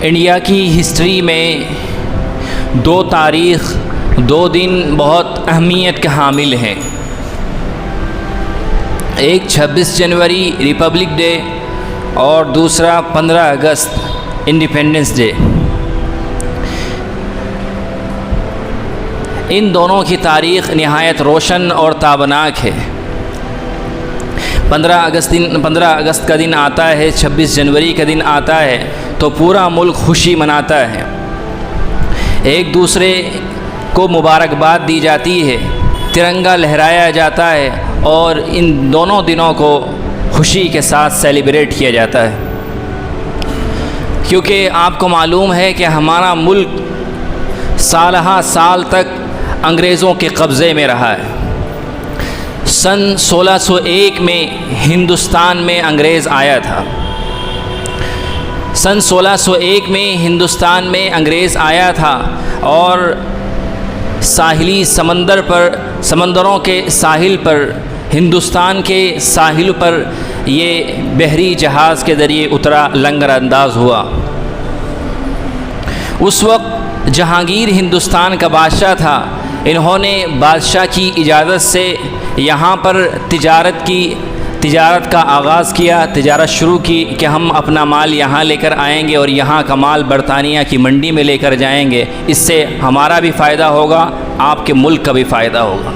India کی history میں دو تاریخ، دو دن بہت اہمیت کے حامل ہیں۔ ایک 26 جنوری ریپبلک ڈے اور دوسرا 15 اگست انڈیپینڈنس ڈے۔ ان دونوں کی تاریخ نہایت روشن اور تابناک ہے۔ 15 اگست کا دن آتا ہے، 26 جنوری کا دن آتا ہے تو پورا ملک خوشی مناتا ہے، ایک دوسرے کو مبارکباد دی جاتی ہے، ترنگا لہرایا جاتا ہے اور ان دونوں دنوں کو خوشی کے ساتھ سیلیبریٹ کیا جاتا ہے، کیونکہ آپ کو معلوم ہے کہ ہمارا ملک سالہ سال تک انگریزوں کے قبضے میں رہا ہے۔ سن 1601 میں ہندوستان میں انگریز آیا تھا۔ سن 1601 میں ہندوستان میں انگریز آیا تھا اور ساحلی سمندروں کے ساحل پر، ہندوستان کے ساحل پر یہ بحری جہاز کے ذریعے اترا، لنگر انداز ہوا۔ اس وقت جہانگیر ہندوستان کا بادشاہ تھا۔ انہوں نے بادشاہ کی اجازت سے یہاں پر تجارت کا آغاز کیا، تجارت شروع کی کہ ہم اپنا مال یہاں لے کر آئیں گے اور یہاں کا مال برطانیہ کی منڈی میں لے کر جائیں گے، اس سے ہمارا بھی فائدہ ہوگا، آپ کے ملک کا بھی فائدہ ہوگا۔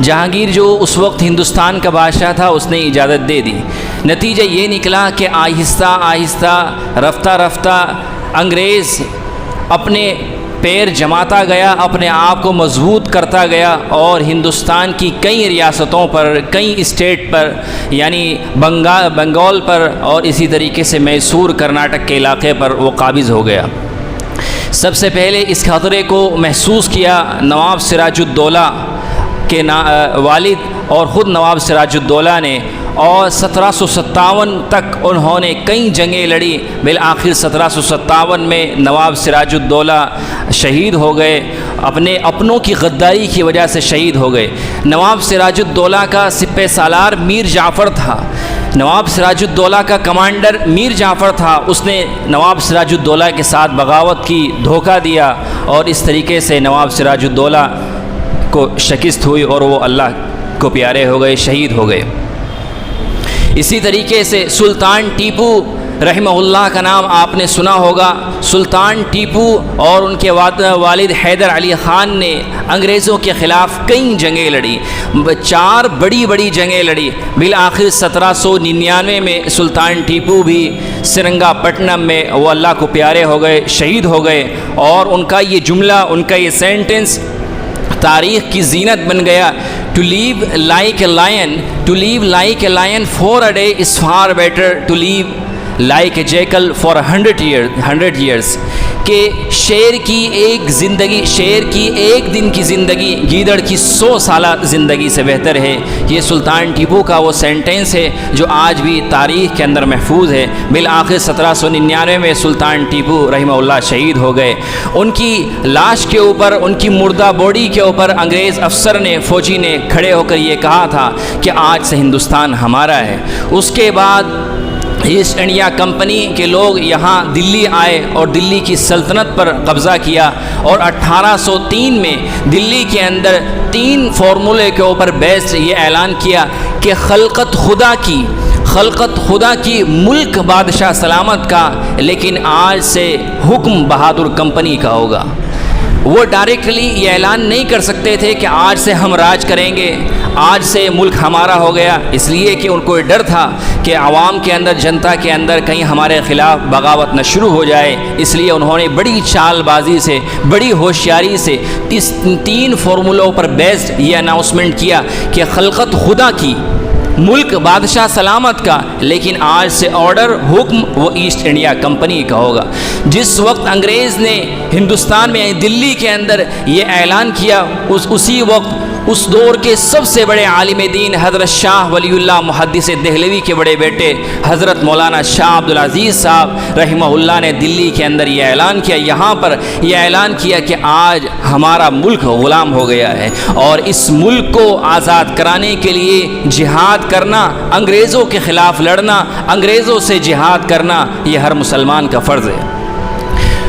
جہانگیر جو اس وقت ہندوستان کا بادشاہ تھا، اس نے اجازت دے دی۔ نتیجہ یہ نکلا کہ آہستہ آہستہ رفتہ رفتہ انگریز اپنے پیر جماتا گیا، اپنے آپ کو مضبوط کرتا گیا اور ہندوستان کی کئی ریاستوں پر، کئی اسٹیٹ پر، یعنی بنگال پر اور اسی طریقے سے میسور کرناٹک کے علاقے پر وہ قابض ہو گیا۔ سب سے پہلے اس خطرے کو محسوس کیا نواب سراج الدولہ کے والد اور خود نواب سراج الدولہ نے، اور 1757 تک انہوں نے کئی جنگیں لڑی۔ بالآخر 1757 میں نواب سراج الدولہ شہید ہو گئے، اپنے اپنوں کی غداری کی وجہ سے شہید ہو گئے۔ نواب سراج الدولہ کا سپہ سالار میر جعفر تھا، نواب سراج الدولہ کا کمانڈر میر جعفر تھا، اس نے نواب سراج الدولہ کے ساتھ بغاوت کی، دھوکہ دیا اور اس طریقے سے نواب سراج الدولہ کو شکست ہوئی اور وہ اللہ کو پیارے ہو گئے، شہید ہو گئے۔ اسی طریقے سے سلطان ٹیپو رحمہ اللہ کا نام آپ نے سنا ہوگا۔ سلطان ٹیپو اور ان کے والد حیدر علی خان نے انگریزوں کے خلاف کئی جنگیں لڑی، 4 بڑی جنگیں لڑی۔ بالآخر 1799 میں سلطان ٹیپو بھی سرنگا پٹنم میں وہ اللہ کو پیارے ہو گئے، شہید ہو گئے، اور ان کا یہ جملہ، ان کا یہ سینٹنس تاریخ کی زینت بن گیا۔ To live like a lion for a day is far better to live like a jackal for 100 years، کہ شیر کی ایک دن کی زندگی گیدڑ کی 100 سالہ زندگی سے بہتر ہے۔ یہ سلطان ٹیپو کا وہ سینٹنس ہے جو آج بھی تاریخ کے اندر محفوظ ہے۔ بالآخر 1799 میں سلطان ٹیپو رحمہ اللہ شہید ہو گئے۔ ان کی لاش کے اوپر، ان کی مردہ باڈی کے اوپر انگریز افسر نے، فوجی نے کھڑے ہو کر یہ کہا تھا کہ آج سے ہندوستان ہمارا ہے۔ اس کے بعد ایسٹ انڈیا کمپنی کے لوگ یہاں دلی آئے اور دلی کی سلطنت پر قبضہ کیا، اور 1803 میں دلی کے اندر 3 فارمولے کے اوپر بیسڈ یہ اعلان کیا کہ خلقت خدا کی، ملک بادشاہ سلامت کا، لیکن آج سے حکم بہادر کمپنی کا ہوگا۔ وہ ڈائریکٹلی یہ اعلان نہیں کر سکتے تھے کہ آج سے ہم راج کریں گے، آج سے ملک ہمارا ہو گیا، اس لیے کہ ان کو یہ ڈر تھا کہ عوام کے اندر، جنتا کے اندر کہیں ہمارے خلاف بغاوت نہ شروع ہو جائے۔ اس لیے انہوں نے بڑی چال بازی سے، بڑی ہوشیاری سے اس 3 فارمولوں پر بیسڈ یہ اناؤنسمنٹ کیا کہ خلقت خدا کی، ملک بادشاہ سلامت کا، لیکن آج سے آرڈر، حکم وہ ایسٹ انڈیا کمپنی کا ہوگا۔ جس وقت انگریز نے ہندوستان میں، دلی کے اندر یہ اعلان کیا، اسی وقت اس دور کے سب سے بڑے عالم دین حضرت شاہ ولی اللہ محدث دہلوی کے بڑے بیٹے حضرت مولانا شاہ عبدالعزیز صاحب رحمہ اللہ نے دلی کے اندر یہ اعلان کیا، یہاں پر یہ اعلان کیا کہ آج ہمارا ملک غلام ہو گیا ہے، اور اس ملک کو آزاد کرانے کے لیے جہاد کرنا، انگریزوں کے خلاف لڑنا، انگریزوں سے جہاد کرنا، یہ ہر مسلمان کا فرض ہے۔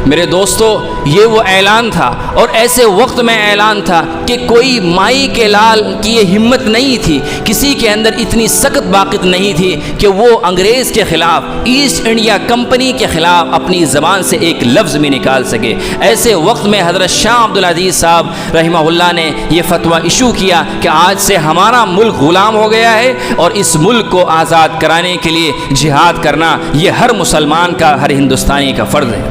میرے دوستو یہ وہ اعلان تھا، اور ایسے وقت میں اعلان تھا کہ کوئی مائی کے لال کی یہ ہمت نہیں تھی، کسی کے اندر اتنی سخت باقت نہیں تھی کہ وہ انگریز کے خلاف، ایسٹ انڈیا کمپنی کے خلاف اپنی زبان سے ایک لفظ بھی نکال سکے۔ ایسے وقت میں حضرت شاہ عبدالعزیز صاحب رحمہ اللہ نے یہ فتویٰ ایشو کیا کہ آج سے ہمارا ملک غلام ہو گیا ہے، اور اس ملک کو آزاد کرانے کے لیے جہاد کرنا یہ ہر مسلمان کا، ہر ہندوستانی کا فرض ہے۔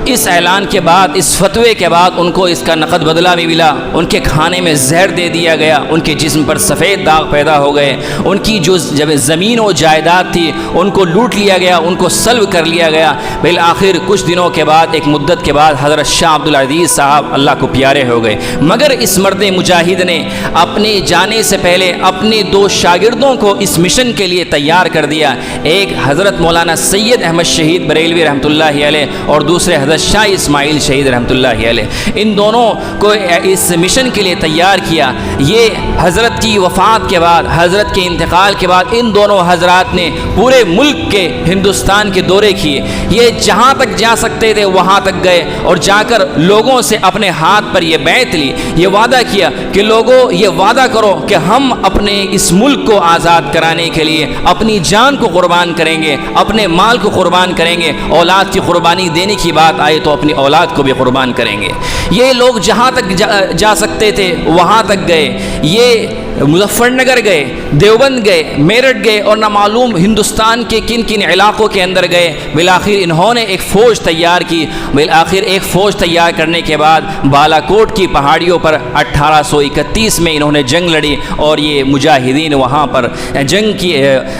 اس اعلان کے بعد، اس فتوے کے بعد ان کو اس کا نقد بدلہ بھی ملا، ان کے کھانے میں زہر دے دیا گیا، ان کے جسم پر سفید داغ پیدا ہو گئے، ان کی جو زمین و جائیداد تھی ان کو لوٹ لیا گیا، ان کو سلب کر لیا گیا۔ بالآخر کچھ دنوں کے بعد، ایک مدت کے بعد، حضرت شاہ عبدالعزیز صاحب اللہ کو پیارے ہو گئے، مگر اس مرد مجاہد نے اپنے جانے سے پہلے اپنے 2 شاگردوں کو اس مشن کے لیے تیار کر دیا، ایک حضرت مولانا سید احمد شہید بریلوی رحمۃ اللہ علیہ اور دوسرے حضرت شاہ اسماعیل شہید رحمۃ اللہ علیہ۔ ان دونوں کو اس مشن کے لیے تیار کیا۔ یہ حضرت کی وفات کے بعد، حضرت کے انتقال کے بعد، ان دونوں حضرات نے پورے ملک کے، ہندوستان کے دورے کیے۔ یہ جہاں تک جا سکتے تھے وہاں تک گئے، اور جا کر لوگوں سے اپنے ہاتھ پر یہ بیعت لی، یہ وعدہ کیا کہ لوگوں یہ وعدہ کرو کہ ہم اپنے اس ملک کو آزاد کرانے کے لیے اپنی جان کو قربان کریں گے، اپنے مال کو قربان کریں گے، اولاد کی قربانی دینے کی بات آئے تو اپنی اولاد کو بھی قربان کریں گے۔ یہ لوگ جہاں تک جا سکتے تھے وہاں تک گئے، یہ مظفر نگر گئے، دیوبند گئے، میرٹھ گئے، اور نہ معلوم ہندوستان کے کن کن علاقوں کے اندر گئے۔ بالآخر انہوں نے ایک فوج تیار کی۔ بالآخر ایک فوج تیار کرنے کے بعد بالا کوٹ کی پہاڑیوں پر 1831 میں انہوں نے جنگ لڑی، اور یہ مجاہدین وہاں پر جنگ کی،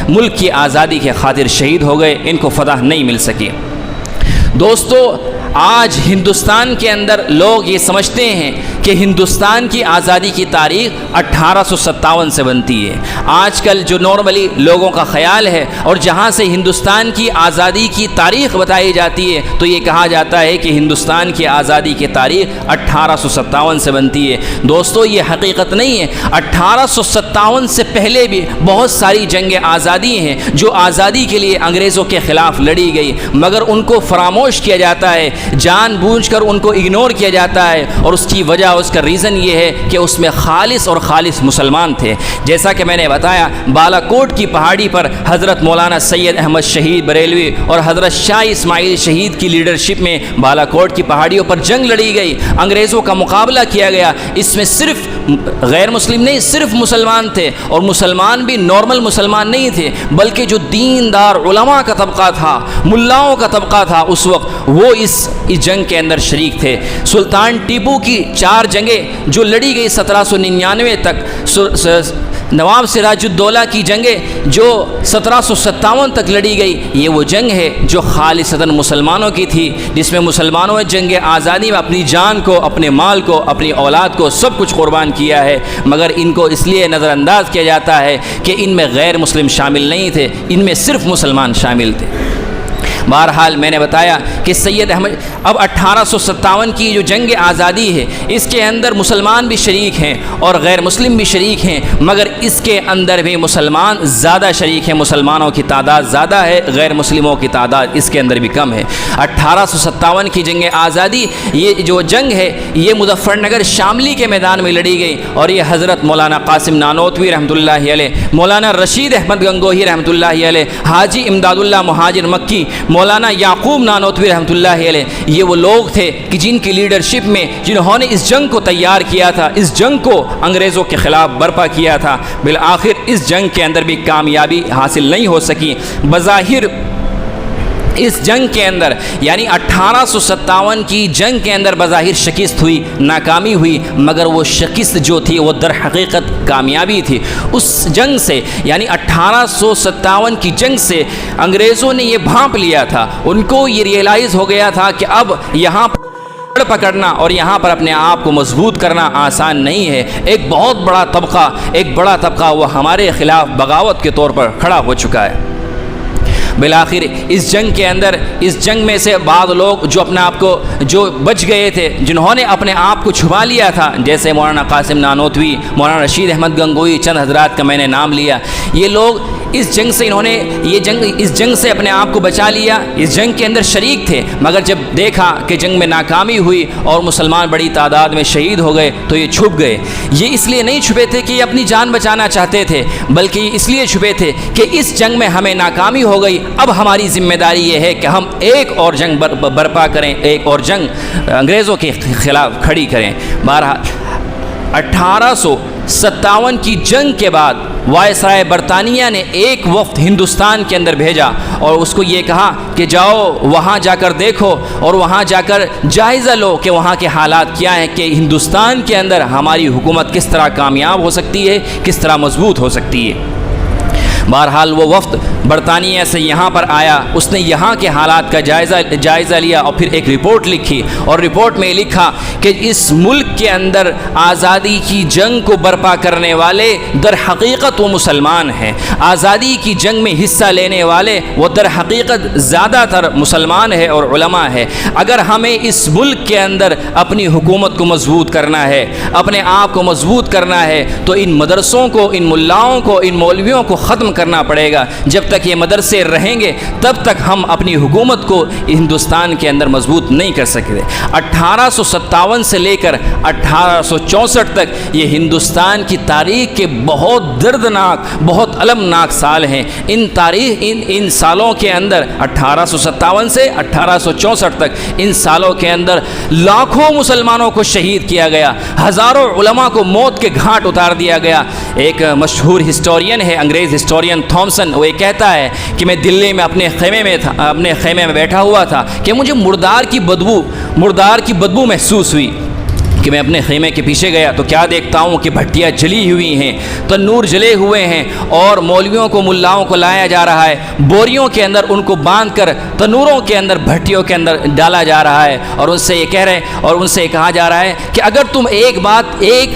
ملک کی آزادی کے خاطر شہید ہو گئے، ان کو فتح نہیں مل سکی۔ دوستو آج ہندوستان کے اندر لوگ یہ سمجھتے ہیں کہ ہندوستان کی آزادی کی تاریخ 1857 سے بنتی ہے۔ آج کل جو نارملی لوگوں کا خیال ہے، اور جہاں سے ہندوستان کی آزادی کی تاریخ بتائی جاتی ہے، تو یہ کہا جاتا ہے کہ ہندوستان کی آزادی کی تاریخ 1857 سے بنتی ہے۔ دوستو یہ حقیقت نہیں ہے۔ 1857 سے پہلے بھی بہت ساری جنگیں آزادی ہیں جو آزادی کے لیے انگریزوں کے خلاف لڑی گئی، مگر ان کو فراموش کیا جاتا ہے، جان بوجھ کر ان کو اگنور کیا جاتا ہے، اور اس کی وجہ، اس کا ریزن یہ ہے کہ اس میں خالص اور خالص مسلمان تھے۔ جیسا کہ میں نے بتایا، بالا کوٹ کی پہاڑی پر حضرت مولانا سید احمد شہید بریلوی اور حضرت شاہ اسماعیل شہید کی لیڈرشپ میں بالا کوٹ کی پہاڑیوں پر جنگ لڑی گئی، انگریزوں کا مقابلہ کیا گیا۔ اس میں صرف غیر مسلم نہیں، صرف مسلمان تھے، اور مسلمان بھی نارمل مسلمان نہیں تھے، بلکہ جو دیندار علماء کا طبقہ تھا، ملاؤں کا طبقہ تھا اس وقت، وہ اس جنگ کے اندر شریک تھے۔ سلطان ٹیپو کی 4 جنگیں جو لڑی گئی 1799 تک، نواب سراج الدولہ کی جنگیں جو 1757 تک لڑی گئی، یہ وہ جنگ ہے جو خالصتاً مسلمانوں کی تھی، جس میں مسلمانوں نے جنگ آزادی میں اپنی جان کو، اپنے مال کو، اپنی اولاد کو، سب کچھ قربان کیا ہے، مگر ان کو اس لیے نظر انداز کیا جاتا ہے کہ ان میں غیر مسلم شامل نہیں تھے، ان میں صرف مسلمان شامل تھے۔ بہرحال میں نے بتایا کہ سید احمد، اب 1857 کی جو جنگ آزادی ہے، اس کے اندر مسلمان بھی شریک ہیں اور غیر مسلم بھی شریک ہیں، مگر اس کے اندر بھی مسلمان زیادہ شریک ہیں، مسلمانوں کی تعداد زیادہ ہے، غیر مسلموں کی تعداد اس کے اندر بھی کم ہے۔ 1857 کی جنگ آزادی، یہ جو جنگ ہے یہ مظفر نگر شاملی کے میدان میں لڑی گئی، اور یہ حضرت مولانا قاسم نانوتوی رحمۃ اللہ علیہ، مولانا رشید احمد گنگوہی رحمۃ اللہ علیہ، حاجی امداد اللہ مہاجر مکی، مولانا یعقوب نانوتوی رحمۃ اللہ علیہ، یہ وہ لوگ تھے کہ جن کی لیڈرشپ میں، جنہوں نے اس جنگ کو تیار کیا تھا، اس جنگ کو انگریزوں کے خلاف برپا کیا تھا۔ بالآخر اس جنگ کے اندر بھی کامیابی حاصل نہیں ہو سکی۔ بظاہر اس جنگ کے اندر، یعنی 1857 کی جنگ کے اندر بظاہر شکست ہوئی، ناکامی ہوئی، مگر وہ شکست جو تھی وہ در حقیقت کامیابی تھی۔ اس جنگ سے، یعنی 1857 کی جنگ سے انگریزوں نے یہ بھانپ لیا تھا، ان کو یہ ریئلائز ہو گیا تھا کہ اب یہاں پکڑنا اور یہاں پر اپنے آپ کو مضبوط کرنا آسان نہیں ہے۔ ایک بہت بڑا طبقہ وہ ہمارے خلاف بغاوت کے طور پر کھڑا ہو چکا ہے۔ بالآخر اس جنگ کے اندر، اس جنگ میں سے بعض لوگ جو اپنے آپ کو، جو بچ گئے تھے، جنہوں نے اپنے آپ کو چھپا لیا تھا، جیسے مولانا قاسم نانوتوی، مولانا رشید احمد گنگوئی، چند حضرات کا میں نے نام لیا، یہ لوگ اس جنگ سے انہوں نے اس جنگ سے اپنے آپ کو بچا لیا، اس جنگ کے اندر شریک تھے، مگر جب دیکھا کہ جنگ میں ناکامی ہوئی اور مسلمان بڑی تعداد میں شہید ہو گئے تو یہ چھپ گئے۔ یہ اس لیے نہیں چھپے تھے کہ یہ اپنی جان بچانا چاہتے تھے، بلکہ اس لیے چھپے تھے کہ اس جنگ میں ہمیں ناکامی ہو گئی، اب ہماری ذمہ داری یہ ہے کہ ہم ایک اور جنگ برپا کریں، ایک اور جنگ انگریزوں کے خلاف کھڑی کریں۔ بہرحال 1857 کی جنگ کے بعد وائسرائے برطانیہ نے ایک وفد ہندوستان کے اندر بھیجا اور اس کو یہ کہا کہ جاؤ وہاں جا کر دیکھو اور وہاں جا کر جائزہ لو کہ وہاں کے حالات کیا ہیں، کہ ہندوستان کے اندر ہماری حکومت کس طرح کامیاب ہو سکتی ہے، کس طرح مضبوط ہو سکتی ہے۔ بہرحال وہ وفد برطانیہ سے یہاں پر آیا، اس نے یہاں کے حالات کا جائزہ لیا اور پھر ایک رپورٹ لکھی، اور رپورٹ میں لکھا کہ اس ملک کے اندر آزادی کی جنگ کو برپا کرنے والے در حقیقت وہ مسلمان ہیں، آزادی کی جنگ میں حصہ لینے والے وہ در حقیقت زیادہ تر مسلمان ہے اور علماء ہے۔ اگر ہمیں اس ملک کے اندر اپنی حکومت کو مضبوط کرنا ہے، اپنے آپ کو مضبوط کرنا ہے، تو ان مدرسوں کو، ان ملاؤں کو، ان مولویوں کو ختم کرنا پڑے گا۔ جب تک یہ مدرسے رہیں گے تب تک ہم اپنی حکومت کو ہندوستان کے اندر مضبوط نہیں کر سکتے۔ 1857 سے لے کر 1864 تک یہ ہندوستان کی تاریخ کے بہت دردناک، بہت المناک سال ہیں۔ ان سالوں کے اندر 1857 سے 1864 تک ان سالوں کے اندر لاکھوں مسلمانوں کو شہید کیا گیا، ہزاروں علماء کو موت کے گھاٹ اتار دیا گیا۔ ایک مشہور ہسٹورین ہے، انگریز ہسٹورین تھامسن، وہ یہ کہتا ہے کہ میں دلی میں اپنے خیمے میں بیٹھا ہوا تھا کہ مجھے مردار کی بدبو محسوس ہوئی کہ میں اپنے خیمے کے پیچھے گیا تو کیا دیکھتا ہوں کہ بھٹیاں جلی ہوئی ہیں، تنور جلے ہوئے ہیں، اور مولویوں کو، ملاؤں کو لایا جا رہا ہے، بوریوں کے اندر ان کو باندھ کر تنوروں کے اندر، بھٹیوں کے اندر ڈالا جا رہا ہے، اور ان سے یہ کہہ رہے ہیں اور ان سے یہ کہا جا رہا ہے کہ اگر تم ایک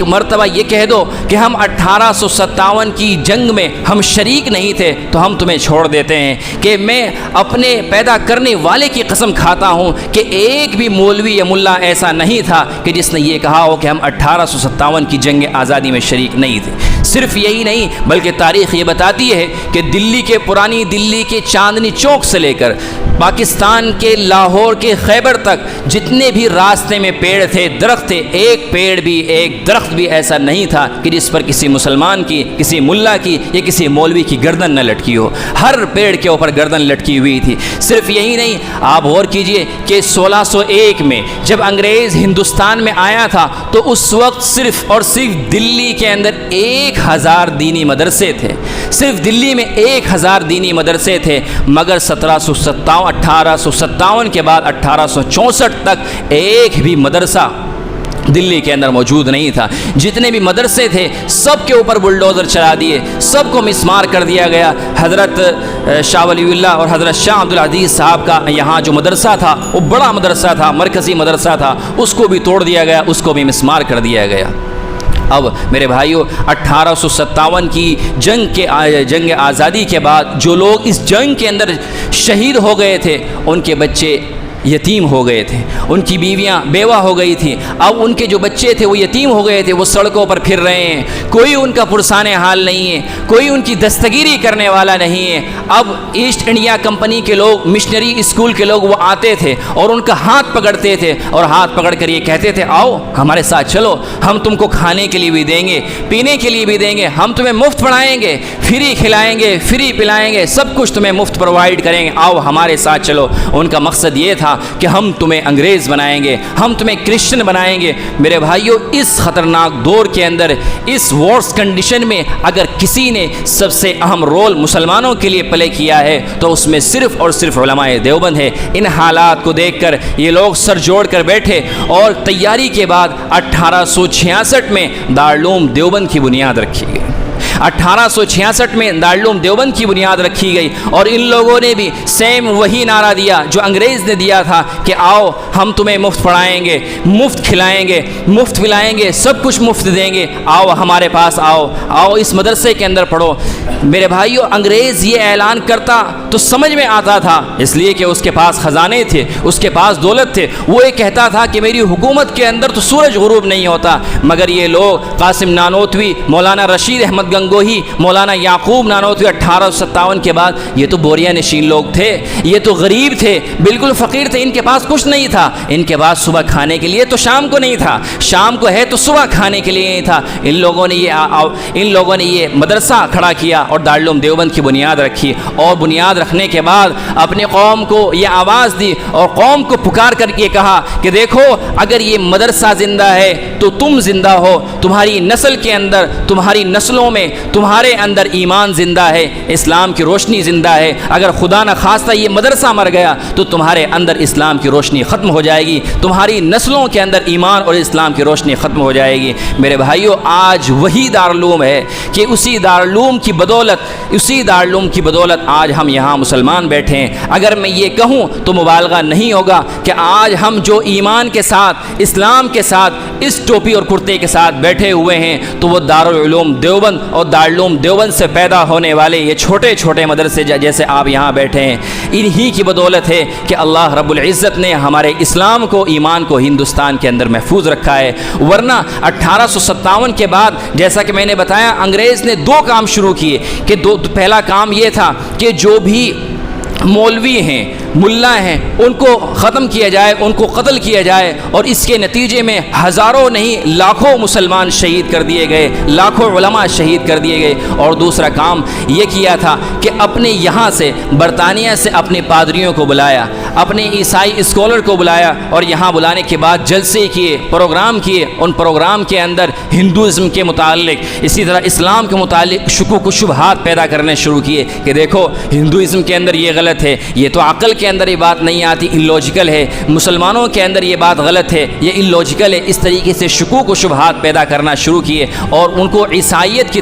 مرتبہ یہ کہہ دو کہ ہم 1857 کی جنگ میں ہم شریک نہیں تھے تو ہم تمہیں چھوڑ دیتے ہیں، کہ میں اپنے پیدا کرنے والے کی قسم کھاتا ہوں کہ ایک بھی مولوی یا ملا ایسا نہیں تھا کہ جس نے یہ کہا ہو کہ ہم 1857 کی جنگ آزادی میں شریک نہیں تھے۔ صرف یہی نہیں بلکہ تاریخ یہ بتاتی ہے کہ پرانی دلی کے چاندنی چوک سے لے کر پاکستان کے لاہور کے خیبر تک جتنے بھی راستے میں پیڑ تھے، درخت تھے، ایک درخت بھی ایسا نہیں تھا کہ جس پر کسی مسلمان کی، کسی ملا کی یا کسی مولوی کی گردن نہ لٹکی ہو۔ ہر پیڑ کے اوپر گردن لٹکی ہوئی تھی۔ صرف یہی نہیں، آپ غور کیجئے کہ 1601 میں جب انگریز ہندوستان میں آیا تھا تو اس وقت صرف اور صرف دلی کے اندر 1000 دینی مدرسے تھے، صرف دلی میں 1000 دینی مدرسے تھے، مگر 1857 کے بعد 1864 تک ایک بھی مدرسہ دلی کے اندر موجود نہیں تھا۔ جتنے بھی مدرسے تھے سب کے اوپر بلڈوزر چلا دیے، سب کو مسمار کر دیا گیا۔ حضرت شاہ ولی اللہ اور حضرت شاہ عبدالعزیز صاحب کا یہاں جو مدرسہ تھا وہ بڑا مدرسہ تھا، مرکزی مدرسہ تھا، اس کو بھی توڑ دیا گیا، اس کو بھی مسمار کر دیا گیا۔ اب میرے بھائیوں، 1857 کی جنگ آزادی کے بعد جو لوگ اس جنگ کے اندر شہید ہو گئے تھے ان کے بچے یتیم ہو گئے تھے، ان کی بیویاں بیوہ ہو گئی تھیں۔ اب ان کے جو بچے تھے وہ یتیم ہو گئے تھے، وہ سڑکوں پر پھر رہے ہیں، کوئی ان کا پرسان حال نہیں ہے، کوئی ان کی دستگیری کرنے والا نہیں ہے۔ اب ایسٹ انڈیا کمپنی کے لوگ، مشنری اسکول کے لوگ وہ آتے تھے اور ان کا ہاتھ پکڑتے تھے اور ہاتھ پکڑ کر یہ کہتے تھے آؤ ہمارے ساتھ چلو، ہم تم کو کھانے کے لیے بھی دیں گے، پینے کے لیے بھی دیں گے، ہم تمہیں مفت پڑھائیں گے، فری کھلائیں گے، فری پلائیں گے، سب کچھ تمہیں مفت پرووائڈ کریں گے، آؤ ہمارے ساتھ چلو۔ ان کا مقصد یہ تھا کہ ہم تمہیں انگریز بنائیں گے، ہم تمہیں کرسچن بنائیں گے۔ میرے بھائیوں، اس خطرناک دور کے اندر، اس وارس کنڈیشن میں اگر کسی نے سب سے اہم رول مسلمانوں کے لیے پلے کیا ہے تو اس میں صرف اور صرف علماء دیوبند ہے۔ ان حالات کو دیکھ کر یہ لوگ سر جوڑ کر بیٹھے اور تیاری کے بعد 1866 میں دارالعلوم دیوبند کی بنیاد رکھی گئی۔ 1866 میں دارالعلوم دیوبند کی بنیاد رکھی گئی اور ان لوگوں نے بھی سیم وہی نعرہ دیا جو انگریز نے دیا تھا کہ آؤ ہم تمہیں مفت پڑھائیں گے، مفت کھلائیں گے، مفت پلائیں گے، سب کچھ مفت دیں گے، آؤ ہمارے پاس آؤ، آؤ اس مدرسے کے اندر پڑھو۔ میرے بھائیو، انگریز یہ اعلان کرتا تو سمجھ میں آتا تھا، اس لیے کہ اس کے پاس خزانے تھے، اس کے پاس دولت تھے۔ وہ یہ کہتا تھا کہ میری حکومت کے اندر تو سورج غروب نہیں ہوتا، مگر یہ لوگ قاسم نانوتوی، مولانا رشید احمد گنگوہی گنگوہی مولانا یعقوب نانوتوی 1857 کے بعد یہ تو بوریا نشین لوگ تھے، یہ تو غریب تھے، بالکل فقیر تھے، ان کے پاس کچھ نہیں تھا، ان کے پاس صبح کھانے کے لیے تو شام کو نہیں تھا، شام کو ہے تو صبح کھانے کے لیے نہیں تھا۔ ان لوگوں نے یہ مدرسہ کھڑا کیا اور دارالعلوم دیوبند کی بنیاد رکھی، اور بنیاد رکھنے کے بعد اپنے قوم کو یہ آواز دی اور قوم کو پکار کر کے کہا کہ دیکھو اگر یہ مدرسہ زندہ ہے تو تم زندہ ہو، تمہاری نسل کے اندر، تمہاری نسلوں میں تمہارے اندر ایمان زندہ ہے، اسلام کی روشنی زندہ ہے۔ اگر خدا نہ خواستہ یہ مدرسہ مر گیا تو تمہارے اندر اسلام کی روشنی ختم ہو جائے گی، تمہاری نسلوں کے اندر ایمان اور اسلام کی روشنی ختم ہو جائے گی۔ میرے بھائیو، آج وہی دارالعلوم ہے کہ اسی دارالعلوم کی بدولت آج ہم یہاں مسلمان بیٹھے ہیں۔ اگر میں یہ کہوں تو مبالغہ نہیں ہوگا کہ آج ہم جو ایمان کے ساتھ، اسلام کے ساتھ، اس ٹوپی اور کرتے کے ساتھ بیٹھے ہوئے ہیں تو وہ دارالعلوم دیوبند اور دارالعلوم دیوبند سے پیدا ہونے والے یہ چھوٹے چھوٹے مدرسے جیسے آپ یہاں بیٹھے ہیں، انہی کی بدولت ہے کہ اللہ رب العزت نے ہمارے اسلام کو، ایمان کو ہندوستان کے اندر محفوظ رکھا ہے۔ ورنہ 1857 کے بعد جیسا کہ میں نے بتایا، انگریز نے دو کام شروع کیے کہ پہلا کام یہ تھا کہ جو بھی مولوی ہیں، ملا ہیں، ان کو ختم کیا جائے، ان کو قتل کیا جائے، اور اس کے نتیجے میں ہزاروں نہیں لاکھوں مسلمان شہید کر دیے گئے، لاکھوں علماء شہید کر دیے گئے۔ اور دوسرا کام یہ کیا تھا کہ اپنے یہاں سے، برطانیہ سے اپنے پادریوں کو بلایا، اپنے عیسائی اسکالر کو بلایا، اور یہاں بلانے کے بعد جلسے کیے، پروگرام کیے۔ ان پروگرام کے اندر ہندوازم کے متعلق، اسی طرح اسلام کے متعلق شکوک و شبہات پیدا کرنے شروع کیے کہ دیکھو ہندوازم کے اندر یہ غلط ہے، یہ تو عقل کے اندر یہ بات نہیں آتی، الوجیکل ہے، مسلمانوں کے اندر یہ بات غلط ہے، یہ الوجیکل ہے۔ اس طریقے سے شکوک و شبہات پیدا کرنا شروع کیے اور ان کو عیسائیت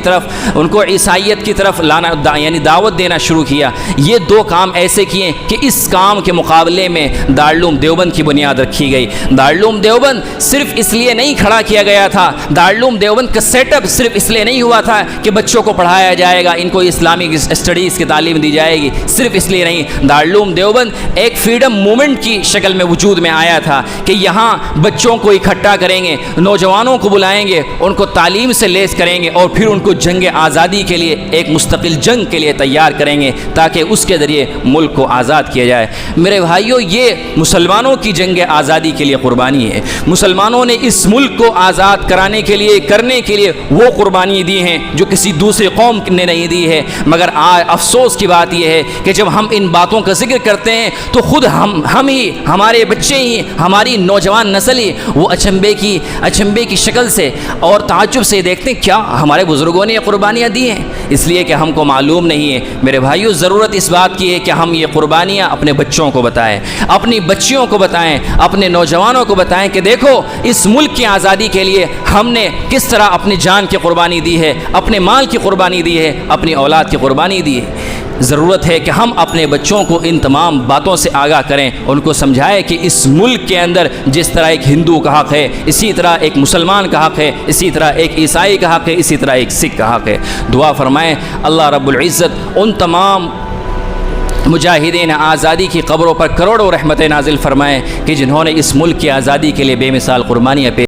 کی طرف لانا، یعنی دعوت دینا شروع کیا۔ یہ دو کام ایسے کیے کہ اس کام کے مقابلے میں دارالعلوم دیوبند کی بنیاد رکھی گئی۔ دارالعلوم دیوبند صرف اس لیے نہیں کھڑا کیا گیا تھا، دارالعلوم دیوبند کا سیٹ اپ صرف اس لیے نہیں ہوا تھا کہ بچوں کو پڑھایا جائے گا، ان کو اسلامک اسٹڈیز کی تعلیم دی جائے گی، صرف اس لیے نہیں۔ دارالعلوم دیوبند ایک فریڈم موومنٹ کی شکل میں وجود میں آیا تھا کہ یہاں بچوں کو اکٹھا کریں گے، نوجوانوں کو بلائیں گے، ان کو تعلیم سے لیس کریں گے، اور پھر ان کو جنگ آزادی کے لیے، ایک مستقل جنگ کے لیے تیار کریں گے تاکہ اس کے ذریعے ملک کو آزاد کیا جائے۔ میرے بھائیوں، یہ مسلمانوں کی جنگ آزادی کے لیے قربانی ہے۔ مسلمانوں نے اس ملک کو آزاد کرنے کے لیے وہ قربانی دی ہیں جو کسی دوسری قوم نے نہیں دی ہے۔ مگر افسوس کی بات یہ ہے کہ جب ہم ان باتوں کا ذکر کرتے ہیں تو خود ہم ہی، ہمارے بچے ہی، ہماری نوجوان نسل ہی وہ اچنبے کی شکل سے اور تعجب سے دیکھتے ہیں کیا ہمارے بزرگوں نے یہ قربانیاں دی ہیں، اس لیے کہ ہم کو معلوم نہیں ہے۔ میرے بھائیوں، ضرورت اس بات کی ہے کہ ہم یہ قربانیاں اپنے بچوں کو بتائیں، اپنی بچیوں کو بتائیں، اپنے نوجوانوں کو بتائیں کہ دیکھو اس ملک کی آزادی کے لیے ہم نے کس طرح اپنی جان کی قربانی دی ہے، اپنے مال کی قربانی دی ہے، اپنی اولاد کی قربانی دی ہے۔ ضرورت ہے کہ ہم اپنے بچوں کو ان تمام باتوں سے آگاہ کریں، ان کو سمجھائیں کہ اس ملک کے اندر جس طرح ایک ہندو کا حق ہے، اسی طرح ایک مسلمان کا حق ہے، اسی طرح ایک عیسائی کا حق ہے، اسی طرح ایک سکھ کا حق ہے۔ دعا فرمائیں اللہ رب العزت ان تمام مجاہدین آزادی کی قبروں پر کروڑوں رحمتیں نازل فرمائیں کہ جنہوں نے اس ملک کی آزادی کے لیے بے مثال قربانیاں پیش